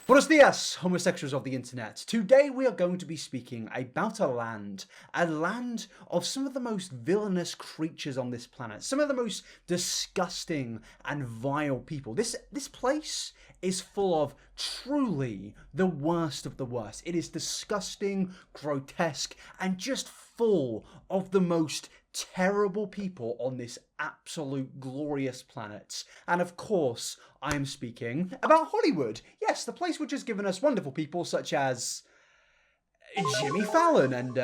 Buenos dias, homosexuals of the internet. Today we are going to be speaking about a land of some of the most villainous creatures on this planet, some of the most disgusting and vile people. This place is full of truly the worst of the worst. It is disgusting, grotesque, and just full of the most terrible people on this absolute glorious planet. And of course, I am speaking about Hollywood. Yes, the place which has given us wonderful people such as Jimmy Fallon and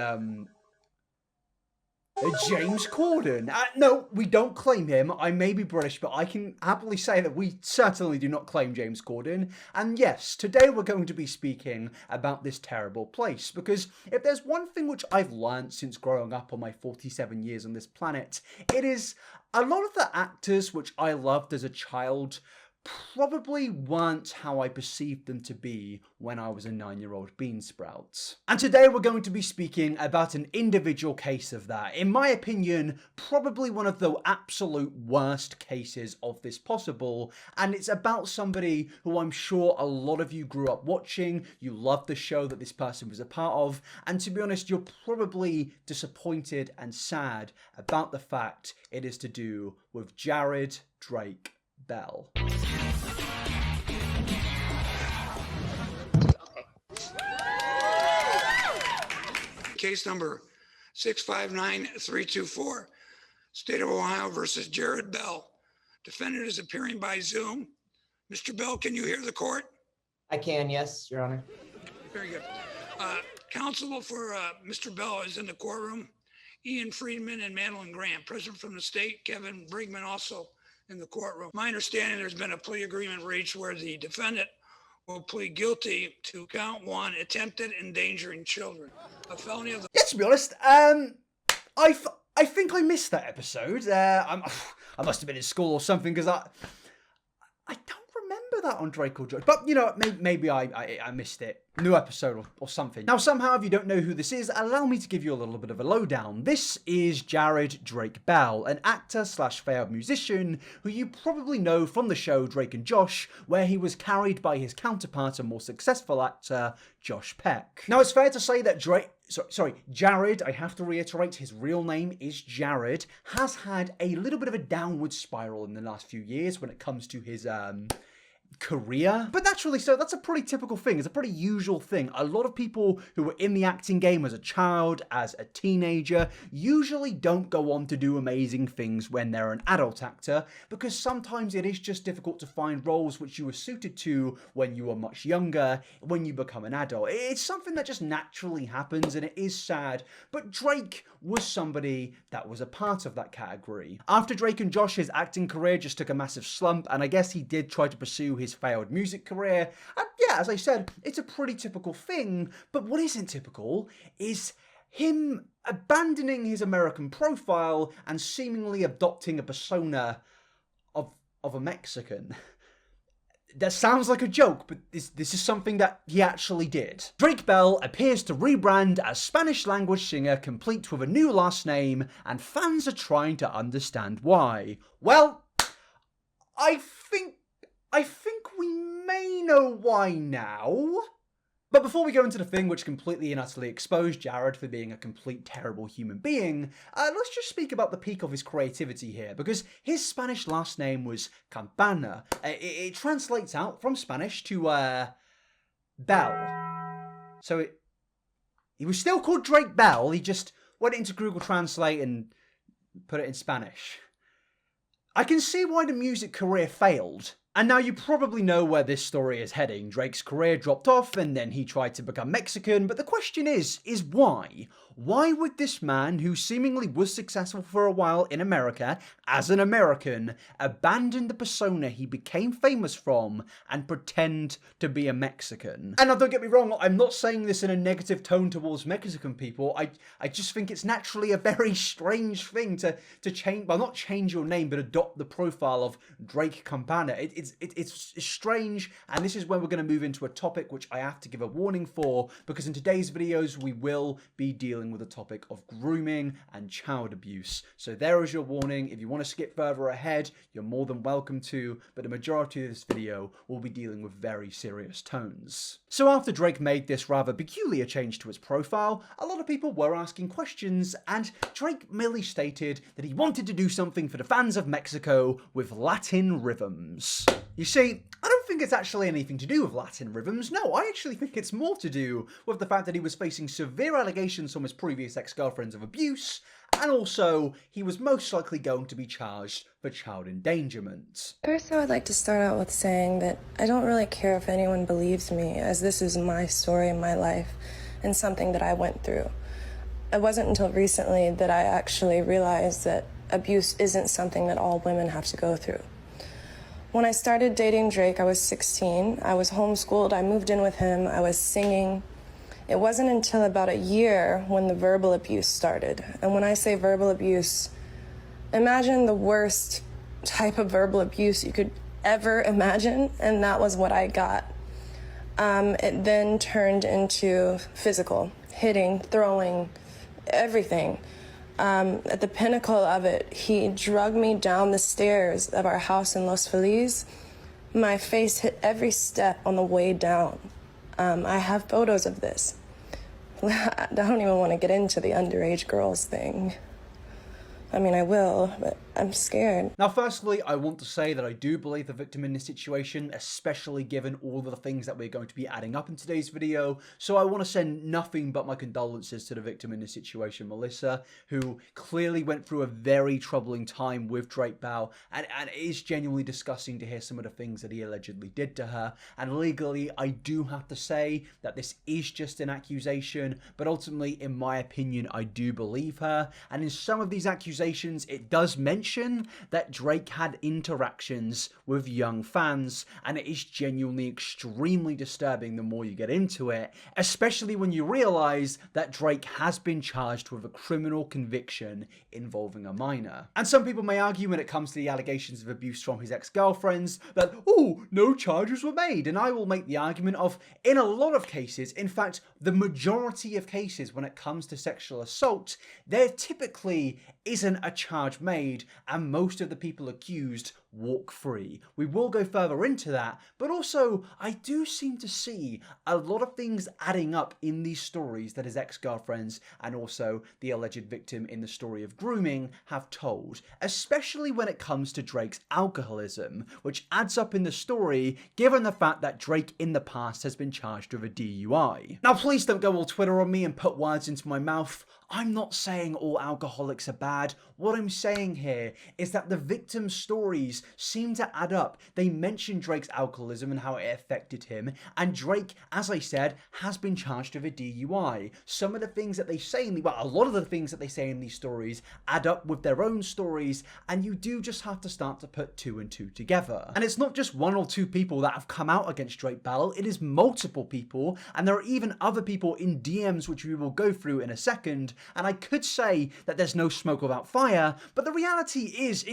James Corden. No, we don't claim him. I may be British, but I can happily say that we certainly do not claim James Corden. And yes, today we're going to be speaking about this terrible place, because if there's one thing which I've learned since growing up on my 47 years on this planet, it is a lot of the actors which I loved as a child probably weren't how I perceived them to be when I was a 9-year-old beansprout. And today we're going to be speaking about an individual case of that. In my opinion, probably one of the absolute worst cases of this possible, and it's about somebody who I'm sure a lot of you grew up watching, you loved the show that this person was a part of, and to be honest, you're probably disappointed and sad about the fact it is to do with Jared Drake Bell. Case number 659324, State of Ohio versus Jared Bell. Defendant is appearing by Zoom. Mr. Bell, can you hear the court? I can, yes, Your Honor. Very good. Counsel for Mr. Bell is in the courtroom. Ian Friedman and Madeline Grant, present from the state. Kevin Brigman also in the courtroom. My understanding, there's been a plea agreement reached where the defendant will plead guilty to count 1, attempted endangering children. A felony of the... Yeah, to be honest, I think I missed that episode. I must have been in school or something, because I don't remember that on Drake or Josh. But, you know, maybe I missed it. New episode or something. Now, somehow, if you don't know who this is, allow me to give you a little bit of a lowdown. This is Jared Drake Bell, an actor slash failed musician who you probably know from the show Drake&Josh, where he was carried by his counterpart and more successful actor, Josh Peck. Now, it's fair to say that Jared, I have to reiterate, his real name is Jared, has had a little bit of a downward spiral in the last few years when it comes to his, career. But naturally so, that's a pretty typical thing. It's a pretty usual thing. A lot of people who were in the acting game as a child, as a teenager, usually don't go on to do amazing things when they're an adult actor, because sometimes it is just difficult to find roles which you were suited to when you were much younger, when you become an adult. It's something that just naturally happens, and it is sad, but Drake was somebody that was a part of that category. After Drake&Josh, his acting career just took a massive slump, and I guess he did try to pursue his failed music career. And yeah, as I said, it's a pretty typical thing, but what isn't typical is him abandoning his American profile and seemingly adopting a persona of a Mexican. That sounds like a joke, but this is something that he actually did. Drake Bell appears to rebrand as Spanish language singer, complete with a new last name, and fans are trying to understand why. Well, I think we may know why now. But before we go into the thing which completely and utterly exposed Jared for being a complete terrible human being, let's just speak about the peak of his creativity here, because his Spanish last name was Campana. It translates out from Spanish to Bell. So he was still called Drake Bell, he just went into Google Translate and put it in Spanish. I can see why the music career failed. And now you probably know where this story is heading. Drake's career dropped off and then he tried to become Mexican, but the question is why? Why would this man, who seemingly was successful for a while in America as an American, abandon the persona he became famous from and pretend to be a Mexican? And now don't get me wrong, I'm not saying this in a negative tone towards Mexican people. I just think it's naturally a very strange thing to change, well, not change your name, but adopt the profile of Drake Campana. It's strange, and this is when we're going to move into a topic which I have to give a warning for, because in today's videos we will be dealing dealing with the topic of grooming and child abuse. So there is your warning. If you want to skip further ahead, you're more than welcome to, but the majority of this video will be dealing with very serious tones. So after Drake made this rather peculiar change to his profile, a lot of people were asking questions, and Drake merely stated that he wanted to do something for the fans of Mexico with Latin rhythms. You see, I don't think it's actually anything to do with Latin rhythms. No, I actually think it's more to do with the fact that he was facing severe allegations from his previous ex-girlfriends of abuse, and also he was most likely going to be charged for child endangerment. First, I would like to start out with saying that I don't really care if anyone believes me, as this is my story in my life and something that I went through. It wasn't until recently that I actually realized that abuse isn't something that all women have to go through. When I started dating Drake, I was 16. I was homeschooled. I moved in with him. I was singing. It wasn't until about a year when the verbal abuse started. And when I say verbal abuse, imagine the worst type of verbal abuse you could ever imagine, and that was what I got. It then turned into physical, hitting, throwing, everything. At the pinnacle of it, he dragged me down the stairs of our house in Los Feliz. My face hit every step on the way down. I have photos of this. I don't even want to get into the underage girls thing. I mean, I will, but I'm scared. Now, firstly, I want to say that I do believe the victim in this situation, especially given all of the things that we're going to be adding up in today's video. So I want to send nothing but my condolences to the victim in this situation, Melissa, who clearly went through a very troubling time with Drake Bell, and it is genuinely disgusting to hear some of the things that he allegedly did to her. And legally, I do have to say that this is just an accusation, but ultimately, in my opinion, I do believe her. And in some of these accusations, it does mention that Drake had interactions with young fans, and it is genuinely extremely disturbing the more you get into it, especially when you realize that Drake has been charged with a criminal conviction involving a minor. And some people may argue when it comes to the allegations of abuse from his ex-girlfriends that, oh, no charges were made, and I will make the argument of, in a lot of cases, in fact, the majority of cases when it comes to sexual assault, there typically isn't a charge made, and most of the people accused walk free. We will go further into that, but also I do seem to see a lot of things adding up in these stories that his ex-girlfriends and also the alleged victim in the story of Grooming have told, especially when it comes to Drake's alcoholism, which adds up in the story given the fact that Drake in the past has been charged with a DUI. Now please don't go all Twitter on me and put words into my mouth. I'm not saying all alcoholics are bad. What I'm saying here is that the victim's stories seem to add up. They mention Drake's alcoholism and how it affected him, and Drake, as I said, has been charged with a DUI. Some of the things that they say a lot of the things that they say in these stories add up with their own stories, and you do just have to start to put two and two together. And it's not just one or two people that have come out against Drake Bell, it is multiple people, and there are even other people in DMs which we will go through in a second. And I could say that there's no smoke without fire, but the reality is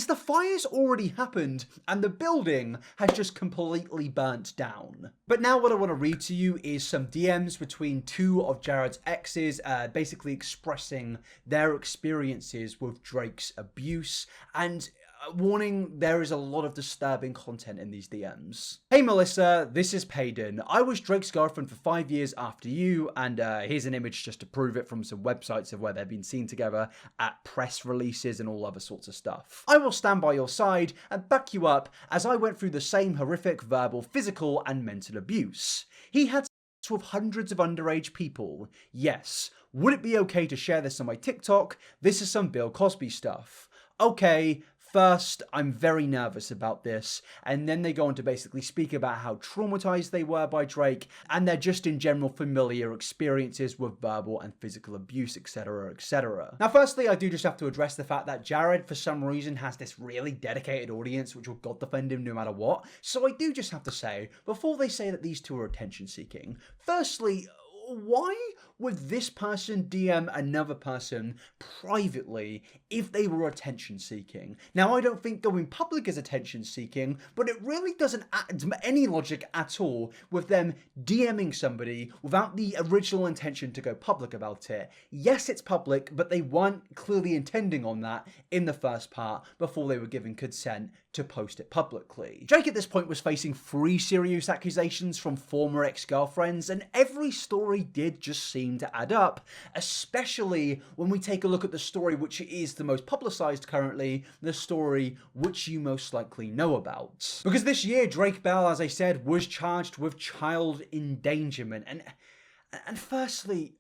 the fire's already happened and the building has just completely burnt down. But now what I want to read to you is some DMs between two of Jared's exes, basically expressing their experiences with Drake's abuse. And warning, there is a lot of disturbing content in these DMs. Hey Melissa, this is Payden. I was Drake's girlfriend for 5 years after you, and here's an image just to prove it from some websites of where they've been seen together at press releases and all other sorts of stuff. I will stand by your side and back you up, as I went through the same horrific verbal, physical and mental abuse. He had sex with hundreds of underage people. Yes. Would it be okay to share this on my TikTok? This is some Bill Cosby stuff. Okay. First, I'm very nervous about this, and then they go on to basically speak about how traumatized they were by Drake, and their just in general familiar experiences with verbal and physical abuse, etc, etc. Now firstly, I do just have to address the fact that Jared, for some reason, has this really dedicated audience which will God defend him no matter what, so I do just have to say, before they say that these two are attention seeking, firstly, why would this person DM another person privately if they were attention seeking? Now, I don't think going public is attention seeking, but it really doesn't add any logic at all with them DMing somebody without the original intention to go public about it. Yes, it's public, but they weren't clearly intending on that in the first part before they were given consent to post it publicly. Drake at this point was facing 3 serious accusations from former ex-girlfriends, and every story did just seem to add up, especially when we take a look at the story which is the most publicized currently, the story which you most likely know about. Because this year, Drake Bell, as I said, was charged with child endangerment, and firstly,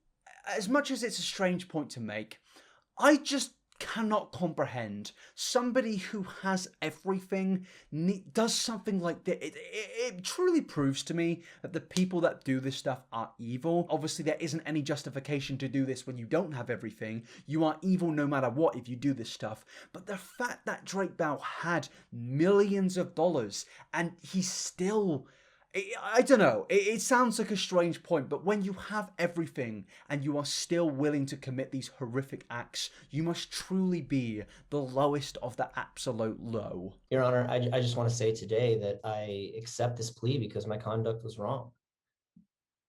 as much as it's a strange point to make, I just cannot comprehend somebody who has everything does something like this. It truly proves to me that the people that do this stuff are evil. Obviously, there isn't any justification to do this when you don't have everything. You are evil no matter what if you do this stuff. But the fact that Drake Bell had millions of dollars and he's still... I don't know, it sounds like a strange point, but when you have everything and you are still willing to commit these horrific acts, you must truly be the lowest of the absolute low. Your Honor, I just want to say today that I accept this plea because my conduct was wrong.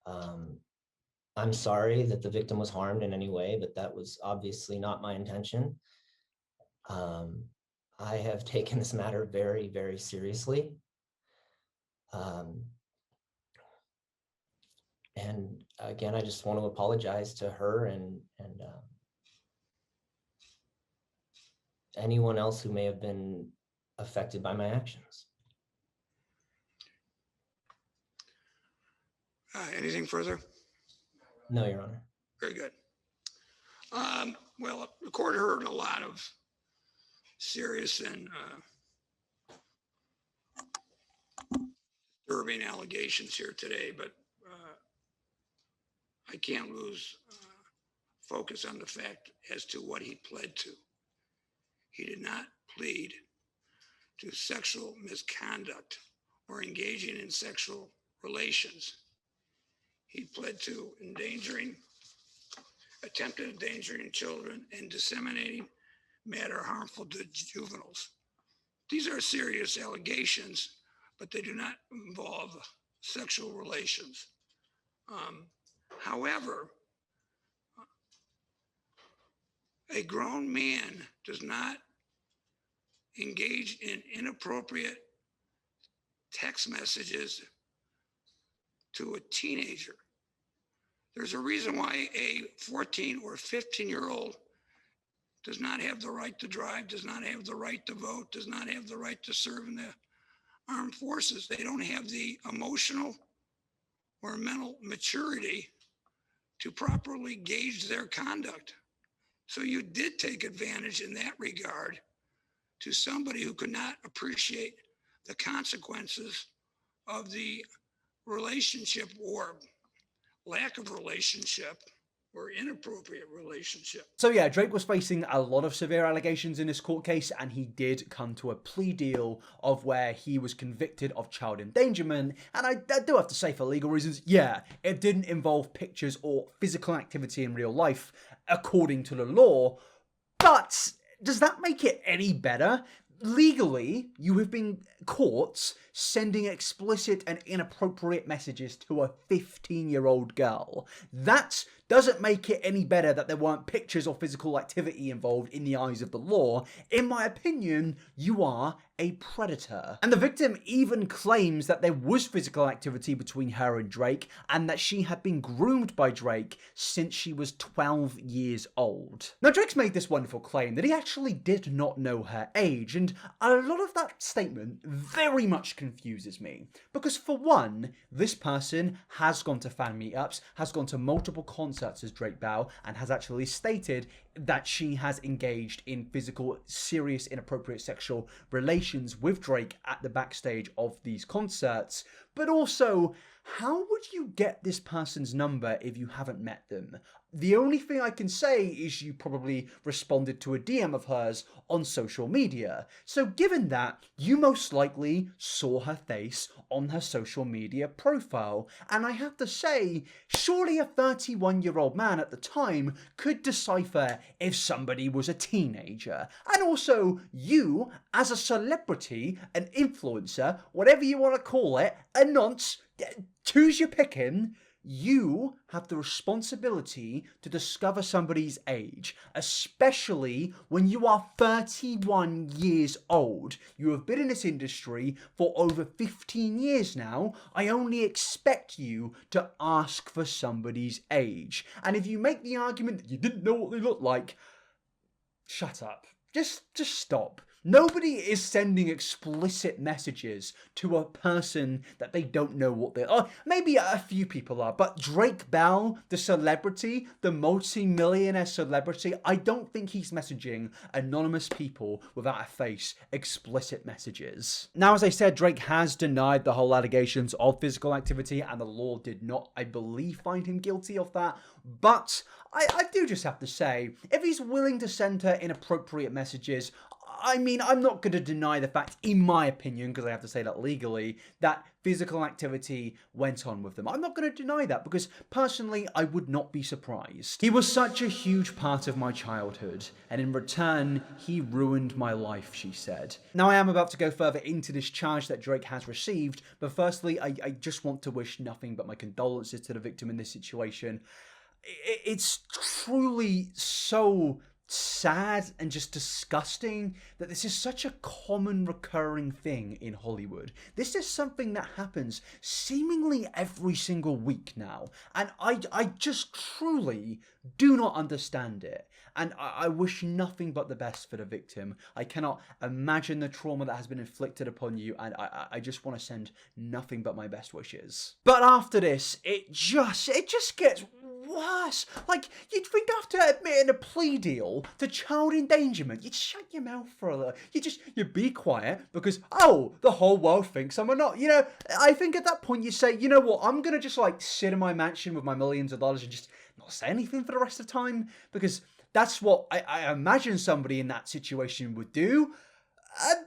I'm sorry that the victim was harmed in any way, but that was obviously not my intention. I have taken this matter very, very seriously. And again, I just want to apologize to her and anyone else who may have been affected by my actions. Anything further? No, Your Honor. Very good. Well, the court heard a lot of serious and disturbing allegations here today, but I can't lose focus on the fact as to what he pled to. He did not plead to sexual misconduct or engaging in sexual relations. He pled to attempted endangering children and disseminating matter harmful to juveniles. These are serious allegations, but they do not involve sexual relations. However, a grown man does not engage in inappropriate text messages to a teenager. There's a reason why a 14 or 15-year-old does not have the right to drive, does not have the right to vote, does not have the right to serve in the armed forces. They don't have the emotional or mental maturity to properly gauge their conduct. So you did take advantage in that regard to somebody who could not appreciate the consequences of the relationship or lack of relationship or inappropriate relationship. So yeah, Drake was facing a lot of severe allegations in this court case, and he did come to a plea deal of where he was convicted of child endangerment. And I do have to say, for legal reasons, yeah, it didn't involve pictures or physical activity in real life, according to the law. But does that make it any better? Legally, you have been caught sending explicit and inappropriate messages to a 15-year-old girl. That doesn't make it any better that there weren't pictures or physical activity involved in the eyes of the law. In my opinion, you are a predator. And the victim even claims that there was physical activity between her and Drake, and that she had been groomed by Drake since she was 12 years old. Now, Drake's made this wonderful claim that he actually did not know her age, and a lot of that statement very much confuses me. Because for one, this person has gone to fan meetups, has gone to multiple concerts as Drake Bell, and has actually stated that she has engaged in physical, serious, inappropriate sexual relations with Drake at the backstage of these concerts. But also, how would you get this person's number if you haven't met them? The only thing I can say is you probably responded to a DM of hers on social media. So given that, you most likely saw her face on her social media profile. And I have to say, surely a 31-year-old man at the time could decipher if somebody was a teenager. And also, you, as a celebrity, an influencer, whatever you want to call it, a nonce, choose your picking, you have the responsibility to discover somebody's age, especially when you are 31 years old. You have been in this industry for over 15 years now. I only expect you to ask for somebody's age. And if you make the argument that you didn't know what they looked like, shut up. Just stop. Nobody is sending explicit messages to a person that they don't know what they are. Maybe a few people are, but Drake Bell, the celebrity, the multi-millionaire celebrity, I don't think he's messaging anonymous people without a face explicit messages. Now, as I said, Drake has denied the whole allegations of physical activity, and the law did not, I believe, find him guilty of that. But I do just have to say, if he's willing to send her inappropriate messages, I mean, I'm not going to deny the fact, in my opinion, because I have to say that legally, that physical activity went on with them. I'm not going to deny that because, personally, I would not be surprised. He was such a huge part of my childhood, and in return, he ruined my life, she said. Now, I am about to go further into this charge that Drake has received, but firstly, I just want to wish nothing but my condolences to the victim in this situation. It's truly so sad and just disgusting that this is such a common recurring thing in Hollywood. This is something that happens seemingly every single week now, and I just truly do not understand it. And I wish nothing but the best for the victim. I cannot imagine the trauma that has been inflicted upon you, and I just want to send nothing but my best wishes. But after this, it just gets worse. Like, you'd think after admitting a plea deal to child endangerment, you'd shut your mouth for a little. You'd be quiet because, oh, the whole world thinks I'm a not. You know, I think at that point you say, you know what, I'm going to just like sit in my mansion with my millions of dollars and just not say anything for the rest of the time, because that's what I imagine somebody in that situation would do.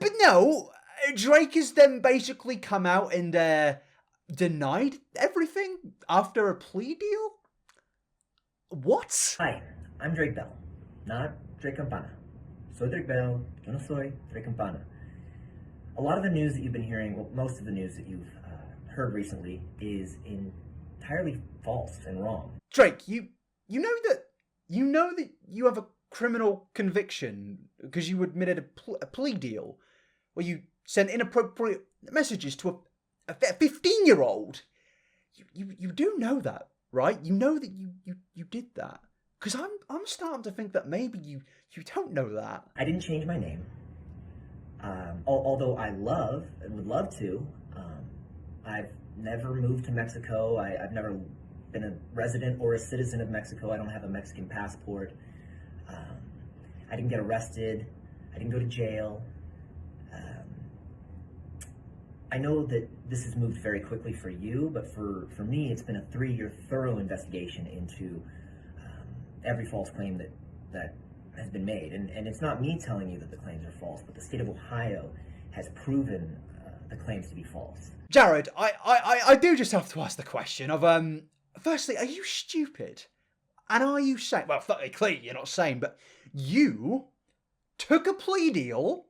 But no, Drake has then basically come out and denied everything after a plea deal? What? Hi, I'm Drake Bell, not Drake Campana. Soy Drake Bell, yo no soy Drake Campana. A lot of the news that you've been hearing, well, most of the news that you've heard recently is entirely false and wrong. Drake, you know that you have a criminal conviction because you admitted a plea deal where you sent inappropriate messages to a 15-year-old. You do know that, right? You know that you did that. Because I'm starting to think that maybe you don't know that. I didn't change my name. Although I love and would love to. I've never moved to Mexico. I've never been a resident or a citizen of Mexico. I don't have a Mexican passport. I didn't get arrested. I didn't go to jail. I know that this has moved very quickly for you, but for me, it's been a 3-year thorough investigation into every false claim that has been made. And it's not me telling you that the claims are false, but the state of Ohio has proven the claims to be false. Jared, I do just have to ask the question of, firstly, are you stupid? And are you sane? Well, clearly you're not sane, but you took a plea deal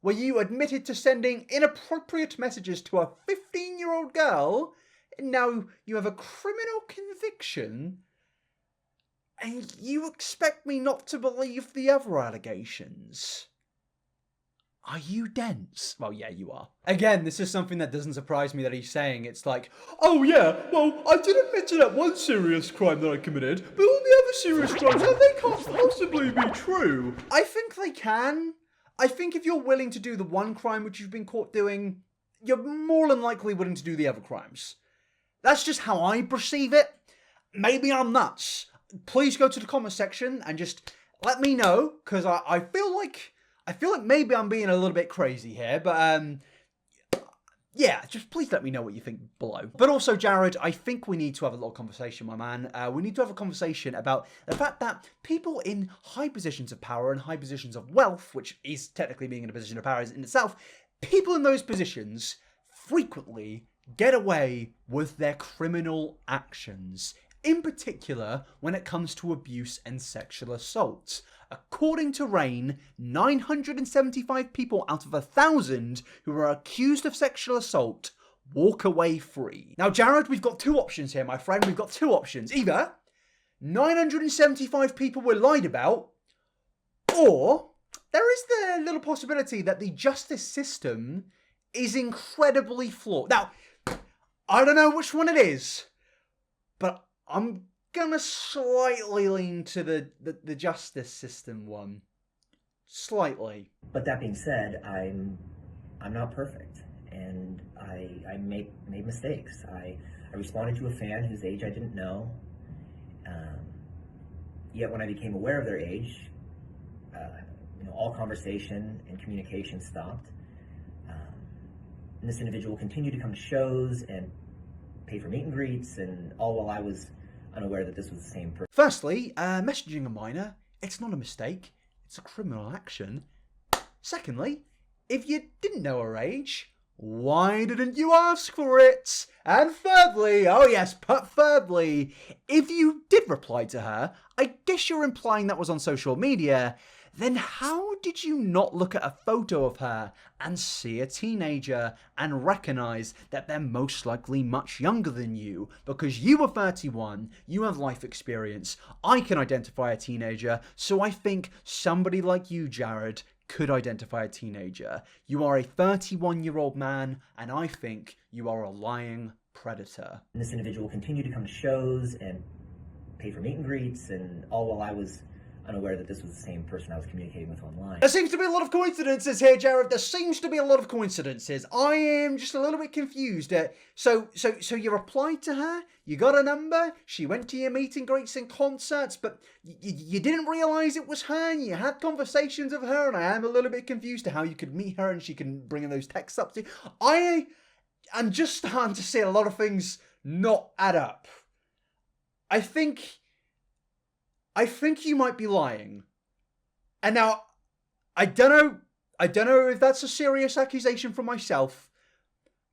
where you admitted to sending inappropriate messages to a 15-year-old girl, and now you have a criminal conviction, and you expect me not to believe the other allegations? Are you dense? Well, yeah, you are. Again, this is something that doesn't surprise me that he's saying. It's like, oh yeah, well, I did admit to that one serious crime that I committed, but all the other serious crimes, they can't possibly be true. I think they can. I think if you're willing to do the one crime which you've been caught doing, you're more than likely willing to do the other crimes. That's just how I perceive it. Maybe I'm nuts. Please go to the comment section and just let me know, because I feel like maybe I'm being a little bit crazy here, but yeah, just please let me know what you think below. But also, Jared, I think we need to have a little conversation, my man. We need to have a conversation about the fact that people in high positions of power and high positions of wealth, which is technically being in a position of power in itself, people in those positions frequently get away with their criminal actions. In particular, when it comes to abuse and sexual assault. According to Rain, 975 people out of 1,000 who are accused of sexual assault walk away free. Now, Jared, we've got two options here, my friend. We've got two options. Either 975 people were lied about, or there is the little possibility that the justice system is incredibly flawed. Now, I don't know which one it is, but I'm gonna slightly lean to the justice system one. Slightly. But that being said, I'm not perfect, and I made mistakes. I responded to a fan whose age I didn't know. Yet when I became aware of their age, all conversation and communication stopped. And this individual continued to come to shows and pay for meet and greets, and all while I was unaware that this was the same person. Firstly, messaging a minor, it's not a mistake, it's a criminal action. Secondly, if you didn't know her age, why didn't you ask for it? And thirdly, oh yes, but thirdly, if you did reply to her, I guess you're implying that was on social media, then how did you not look at a photo of her and see a teenager and recognise that they're most likely much younger than you? Because you were 31, you have life experience, I can identify a teenager, so I think somebody like you, Jared, could identify a teenager. You are a 31-year-old man, and I think you are a lying predator. And this individual continued to come to shows and pay for meet and greets, and all while I was unaware that this was the same person I was communicating with online. There seems to be a lot of coincidences here, Jared. There seems to be a lot of coincidences. I am just a little bit confused. So you replied to her, you got a number, she went to your meet and greets and concerts, but you didn't realise it was her, and you had conversations with her, and I am a little bit confused to how you could meet her and she can bring in those texts up to you. I am just starting to see a lot of things not add up. I think you might be lying. And now, I don't know if that's a serious accusation from myself,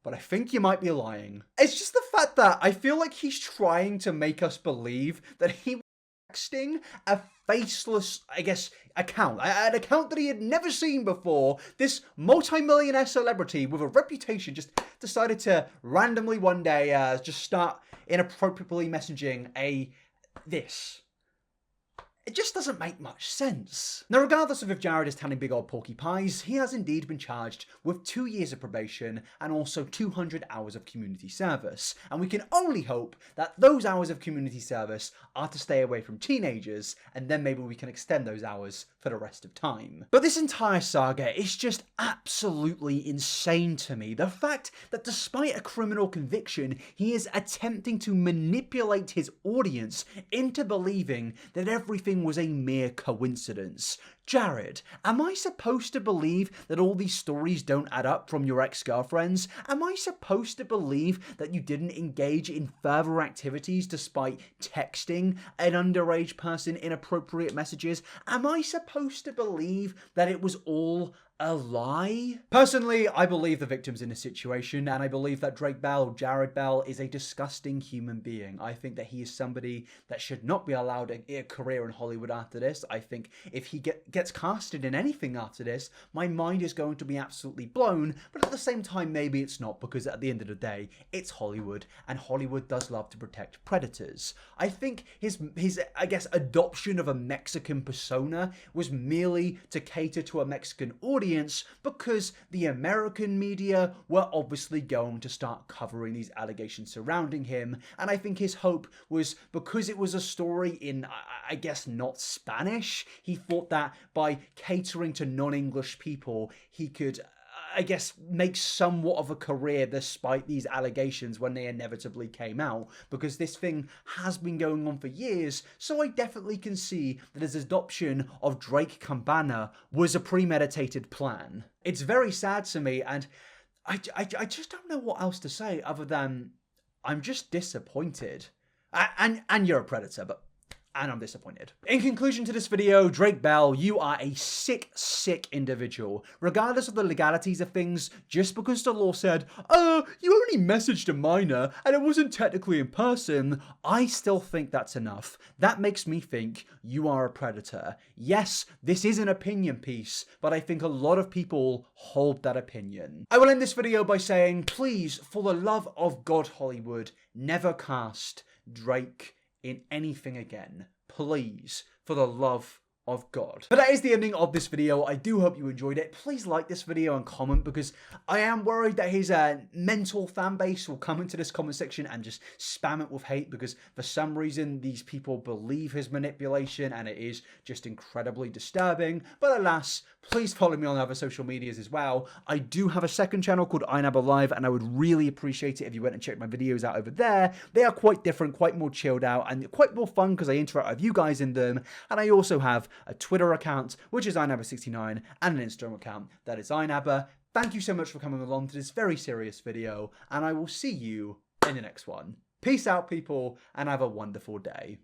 but I think you might be lying. It's just the fact that I feel like he's trying to make us believe that he was texting a faceless, I guess, account. An account that he had never seen before. This multi-millionaire celebrity with a reputation just decided to randomly one day just start inappropriately messaging this. It just doesn't make much sense. Now, regardless of if Jared is telling big old porky pies, he has indeed been charged with 2 years of probation and also 200 hours of community service. And we can only hope that those hours of community service are to stay away from teenagers, and then maybe we can extend those hours for the rest of time. But this entire saga is just absolutely insane to me. The fact that despite a criminal conviction, he is attempting to manipulate his audience into believing that everything was a mere coincidence. Jared, am I supposed to believe that all these stories don't add up from your ex-girlfriends? Am I supposed to believe that you didn't engage in further activities despite texting an underage person inappropriate messages? Am I supposed to believe that it was all a lie? Personally, I believe the victims in this situation, and I believe that Drake Bell, Jared Bell, is a disgusting human being. I think that he is somebody that should not be allowed a career in Hollywood after this. I think if he gets casted in anything after this, my mind is going to be absolutely blown, but at the same time, maybe it's not, because at the end of the day, it's Hollywood, and Hollywood does love to protect predators. I think his I guess, adoption of a Mexican persona was merely to cater to a Mexican audience, because the American media were obviously going to start covering these allegations surrounding him, and I think his hope was, because it was a story in, I guess, not Spanish, he thought that by catering to non-English people, he could, I guess, make somewhat of a career despite these allegations when they inevitably came out, because this thing has been going on for years, so I definitely can see that his adoption of Drake Campana was a premeditated plan. It's very sad to me, and I just don't know what else to say other than I'm just disappointed. And you're a predator, and I'm disappointed. In conclusion to this video, Drake Bell, you are a sick, sick individual. Regardless of the legalities of things, just because the law said, oh, you only messaged a minor and it wasn't technically in person, I still think that's enough. That makes me think you are a predator. Yes, this is an opinion piece, but I think a lot of people hold that opinion. I will end this video by saying, please, for the love of God, Hollywood, never cast Drake in anything again. Please, for the love of God. But that is the ending of this video. I do hope you enjoyed it. Please like this video and comment, because I am worried that his mental fan base will come into this comment section and just spam it with hate, because for some reason these people believe his manipulation and it is just incredibly disturbing. But alas, please follow me on other social medias as well. I do have a second channel called iNabber Live, and I would really appreciate it if you went and checked my videos out over there. They are quite different, quite more chilled out, and quite more fun because I interact with you guys in them. And I also have a Twitter account, which is iNabber69, and an Instagram account that is iNabber. Thank you so much for coming along to this very serious video, and I will see you in the next one. Peace out, people, and have a wonderful day.